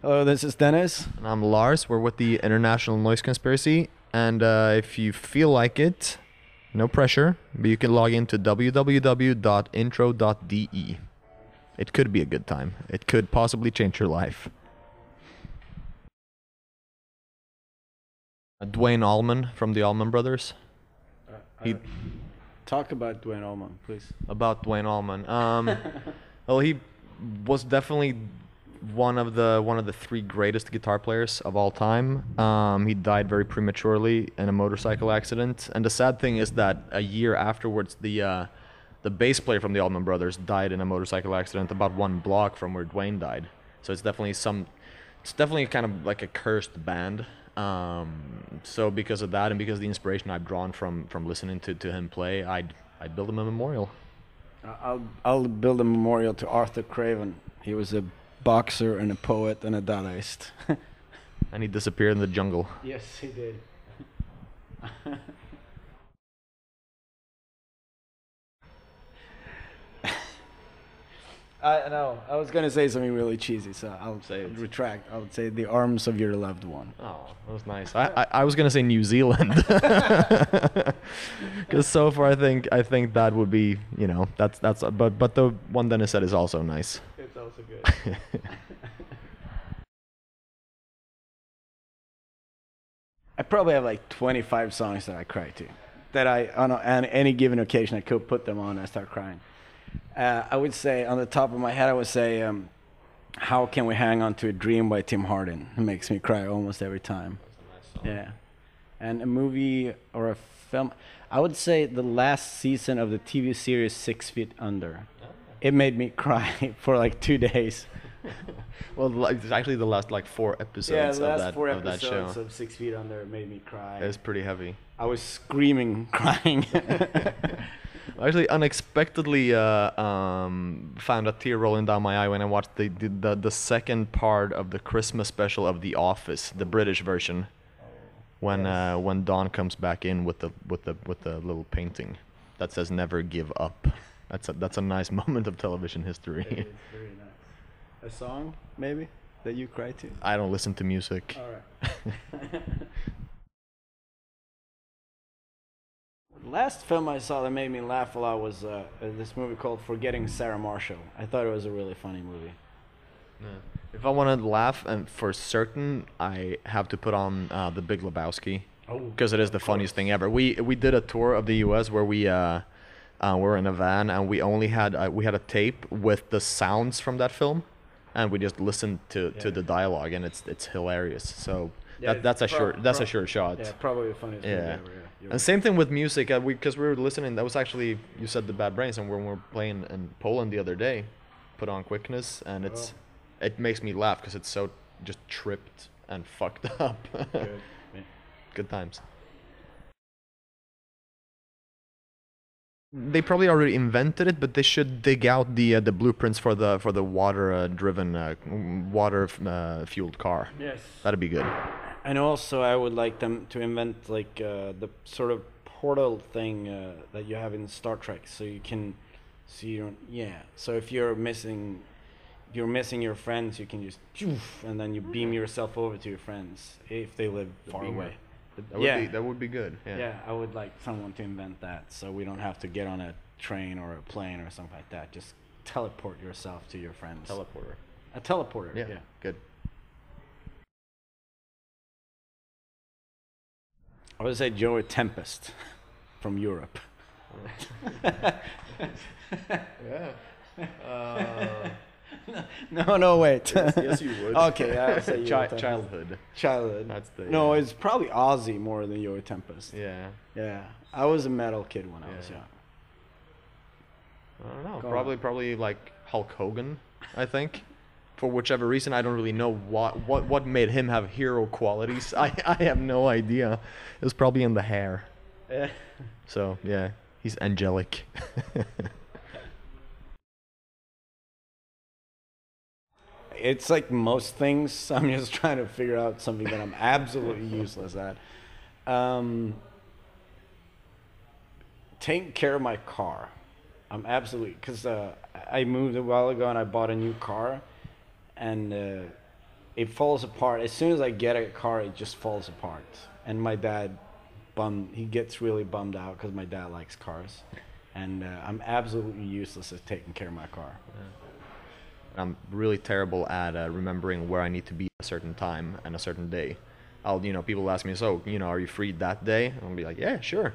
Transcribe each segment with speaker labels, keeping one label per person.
Speaker 1: Hello, this is Dennis.
Speaker 2: And I'm Lars. We're with the International Noise Conspiracy. And if you feel like it, no pressure, but you can log into www.intro.de. It could be a good time. It could possibly change your life. Dwayne Allman from the Allman Brothers. He
Speaker 1: Talk about Dwayne Allman, please.
Speaker 2: About Dwayne Allman. Well, he was definitely one of the three greatest guitar players of all time. He died very prematurely in a motorcycle accident, and the sad thing is that a year afterwards, the bass player from the Allman Brothers died in a motorcycle accident about one block from where Dwayne died. So it's definitely kind of like a cursed band. So because of that, and because of the inspiration I've drawn from listening to him play, I'd build him a memorial.
Speaker 1: I'll build a memorial to Arthur Craven. He was a boxer and a poet and a Dadaist.
Speaker 2: And he disappeared in the jungle.
Speaker 1: Yes, he did. I know. I was gonna say something really cheesy, so I'll
Speaker 2: Say it.
Speaker 1: retract. I would say the arms of your loved one.
Speaker 2: Oh, that was nice. I was gonna say New Zealand, because so far I think that would be, that's but the one Dennis said is also nice.
Speaker 1: It's also good. I probably have like 25 songs that I cry to, that on any given occasion I could put them on and I start crying. I would say, on the top of my head, I would say, "How Can We Hang On to a Dream" by Tim Hardin. It makes me cry almost every time.
Speaker 2: That's a nice song.
Speaker 1: Yeah. And a movie or a film, I would say the last season of the TV series 6 Feet Under.
Speaker 2: Oh.
Speaker 1: It made me cry for like 2 days.
Speaker 2: Well, it's actually the last like 4 episodes
Speaker 1: Yeah, the last
Speaker 2: of
Speaker 1: 4
Speaker 2: that show.
Speaker 1: episodes of 6 Feet Under made me cry.
Speaker 2: It's pretty heavy.
Speaker 1: I was screaming, crying.
Speaker 2: Actually, unexpectedly found a tear rolling down my eye when I watched the second part of the Christmas special of The Office, the British version, when Dawn comes back in with the little painting that says "Never give up." That's a nice moment of television history.
Speaker 1: It is very nice. A song, maybe, that you cry to?
Speaker 2: I don't listen to music.
Speaker 1: All right. Last film I saw that made me laugh a lot was this movie called Forgetting Sarah Marshall. I thought it was a really funny movie.
Speaker 2: Yeah. If I want to laugh, and for certain, I have to put on The Big Lebowski, because it is the funniest thing ever. We did a tour of the U.S. where we were in a van, and we only had a tape with the sounds from that film, and we just listened to the dialogue, and it's hilarious. So
Speaker 1: Yeah,
Speaker 2: that's a sure shot.
Speaker 1: Yeah, probably the funniest movie
Speaker 2: Yeah.
Speaker 1: ever. Yeah.
Speaker 2: And same thing with music, because we were listening. That was actually, you said, the Bad Brains, and when we were playing in Poland the other day, put on Quickness, and it makes me laugh because it's so just tripped and fucked up.
Speaker 1: Good. Yeah.
Speaker 2: Good times. They probably already invented it, but they should dig out the blueprints for the water fueled car.
Speaker 1: Yes.
Speaker 2: That'd be good.
Speaker 1: And also, I would like them to invent like the sort of portal thing that you have in Star Trek, so you can see your So if you're missing your friends, you can just and then you beam yourself over to your friends if they live far
Speaker 2: beamer.
Speaker 1: away.
Speaker 2: That would be good. Yeah.
Speaker 1: Yeah, I would like someone to invent that, so we don't have to get on a train or a plane or something like that. Just teleport yourself to your friends.
Speaker 2: Teleporter.
Speaker 1: A teleporter.
Speaker 2: Yeah.
Speaker 1: Yeah.
Speaker 2: Good.
Speaker 1: I would say Joey Tempest from Europe.
Speaker 2: Yeah.
Speaker 1: No, wait.
Speaker 2: Yes, you would.
Speaker 1: Okay, I'll say Joey Tempest.
Speaker 2: Childhood.
Speaker 1: Childhood.
Speaker 2: That's the.
Speaker 1: No, it's probably Ozzy more than Joey Tempest.
Speaker 2: Yeah.
Speaker 1: Yeah, I was a metal kid when I was
Speaker 2: Yeah.
Speaker 1: young.
Speaker 2: I don't know.
Speaker 1: Go
Speaker 2: Probably like Hulk Hogan, I think. For whichever reason, I don't really know what made him have hero qualities. I have no idea. It was probably in the hair.
Speaker 1: Yeah.
Speaker 2: So yeah, he's angelic.
Speaker 1: It's like most things. I'm just trying to figure out something that I'm absolutely useless at. Taking care of my car. I'm absolutely, because I moved a while ago and I bought a new car, and it falls apart. As soon as I get a car, it just falls apart. And my dad, he gets really bummed out because my dad likes cars. And I'm absolutely useless at taking care of my car.
Speaker 2: Yeah. I'm really terrible at remembering where I need to be at a certain time and a certain day. People ask me, so, are you free that day? I'll be like, yeah, sure.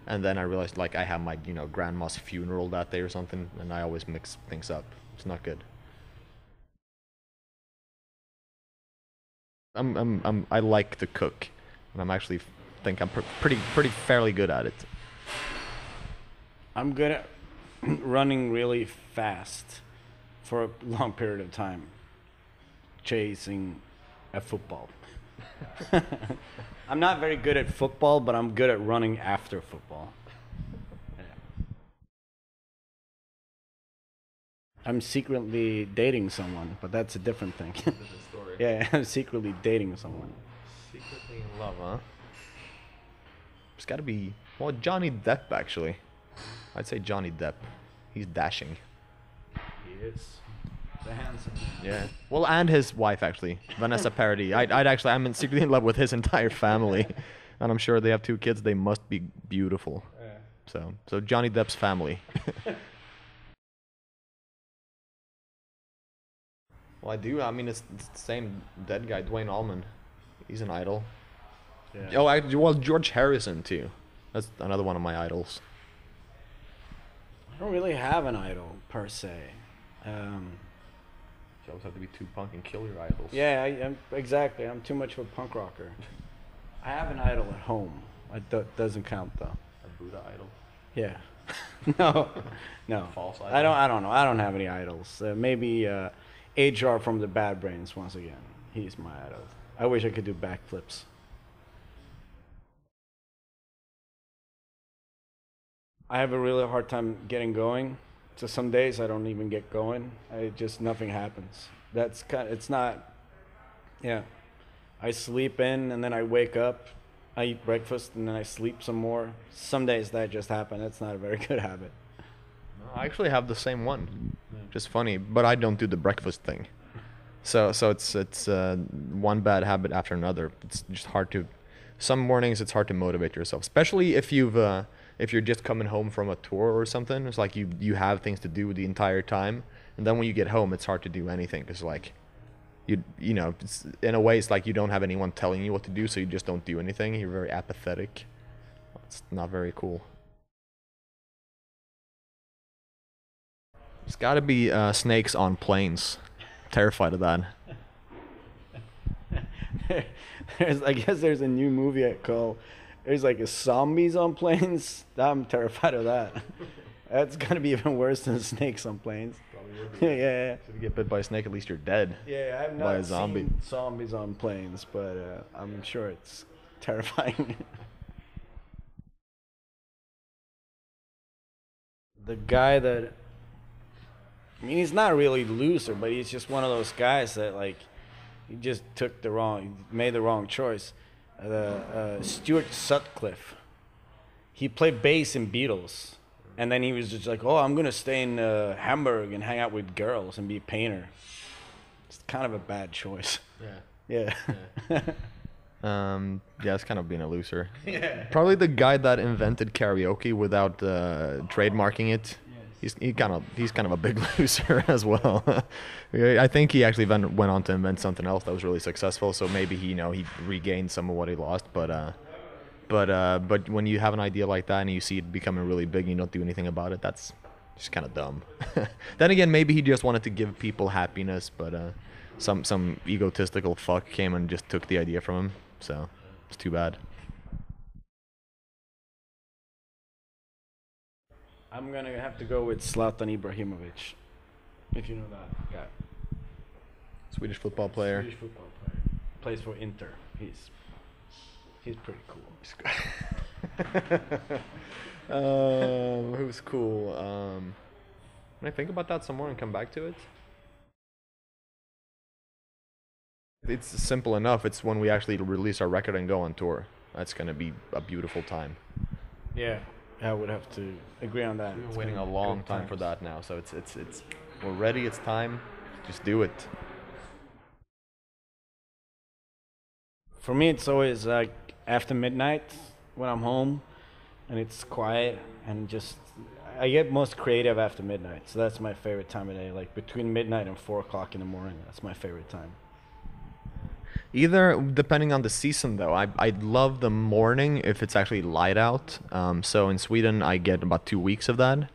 Speaker 2: And then I realized, like, I have my, grandma's funeral that day or something, and I always mix things up. It's not good. I like to cook, and think I'm pretty fairly good at it.
Speaker 1: I'm good at running really fast for a long period of time, chasing a football. I'm not very good at football, but I'm good at running after football. Yeah. I'm secretly dating someone, but that's a different thing.
Speaker 2: That's a story.
Speaker 1: Yeah, I'm secretly dating someone.
Speaker 2: Secretly in love, huh? It's gotta be, well, Johnny Depp, actually. I'd say Johnny Depp. He's dashing.
Speaker 1: He is. The handsome man.
Speaker 2: Yeah. Well, and his wife, actually, Vanessa Paradis. I'm secretly in love with his entire family, and I'm sure they have 2 kids. They must be beautiful. Yeah. So Johnny Depp's family. Well, I do. I mean, it's the same dead guy, Dwayne Allman. He's an idol. Yeah. Oh, George Harrison too. That's another one of my idols.
Speaker 1: I don't really have an idol per se.
Speaker 2: You always have to be too punk and kill your idols.
Speaker 1: Yeah, exactly. I'm too much of a punk rocker. I have an idol at home. It doesn't count though.
Speaker 2: A Buddha idol.
Speaker 1: Yeah. No.
Speaker 2: False idol.
Speaker 1: I don't know. I don't have any idols. Maybe HR from the Bad Brains once again. He's my idol. I wish I could do backflips. I have a really hard time getting going. So some days I don't even get going. Nothing happens. It's not, yeah. I sleep in and then I wake up, I eat breakfast and then I sleep some more. Some days that just happens. That's not a very good habit.
Speaker 2: I actually have the same one. Yeah. Just funny, but I don't do the breakfast thing. So it's one bad habit after another. It's just hard to, some mornings it's hard to motivate yourself, especially if you're just coming home from a tour or something. It's like you have things to do the entire time, and then when you get home, it's hard to do anything because like it's, in a way, it's like you don't have anyone telling you what to do, so you just don't do anything. You're very apathetic. It's not very cool. It's got to be snakes on planes. Terrified of that.
Speaker 1: I guess there's a new movie called. There's like a zombies on planes. I'm terrified of that. That's gonna be even worse than snakes on planes.
Speaker 2: Probably would be.
Speaker 1: Yeah.
Speaker 2: So if you get bit by a snake, at least you're dead.
Speaker 1: Yeah, I have
Speaker 2: by a
Speaker 1: not
Speaker 2: zombie.
Speaker 1: seen zombies on planes, but I'm sure it's terrifying. The guy that, I mean, he's not really loser, but he's just one of those guys that like, he just made the wrong choice. Stuart Sutcliffe. He played bass in Beatles, and then he was just like, "Oh, I'm gonna stay in Hamburg and hang out with girls and be a painter." It's kind of a bad choice. Yeah.
Speaker 2: Yeah, it's kind of being a loser.
Speaker 1: Yeah.
Speaker 2: Probably the guy that invented karaoke without trademarking it. He's kind of a big loser as well. I think he actually went on to invent something else that was really successful. So maybe he regained some of what he lost. But when you have an idea like that and you see it becoming really big and you don't do anything about it, that's just kind of dumb. Then again, maybe he just wanted to give people happiness, but some egotistical fuck came and just took the idea from him. So it's too bad.
Speaker 1: I'm gonna have to go with Zlatan Ibrahimovic, if you know that guy.
Speaker 2: Swedish football player.
Speaker 1: Swedish football player. Plays for Inter. He's pretty cool.
Speaker 2: Who's cool? Can I think about that some more and come back to it? It's simple enough. It's when we actually release our record and go on tour. That's gonna be a beautiful time.
Speaker 1: Yeah. I would have to agree on that.
Speaker 2: We've been waiting a long time for that now, so it's we're ready. It's time. Just do it.
Speaker 1: For me, it's always like after midnight when I'm home, and it's quiet and just I get most creative after midnight. So that's my favorite time of day. Like between midnight and 4 o'clock in the morning. That's my favorite time.
Speaker 2: Either, depending on the season, though. I love the morning if it's actually light out. So in Sweden, I get about 2 weeks of that.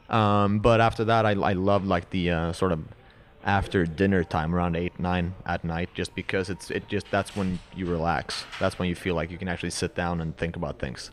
Speaker 2: But after that, I love like the sort of after dinner time around 8, 9 at night, just because that's when you relax. That's when you feel like you can actually sit down and think about things.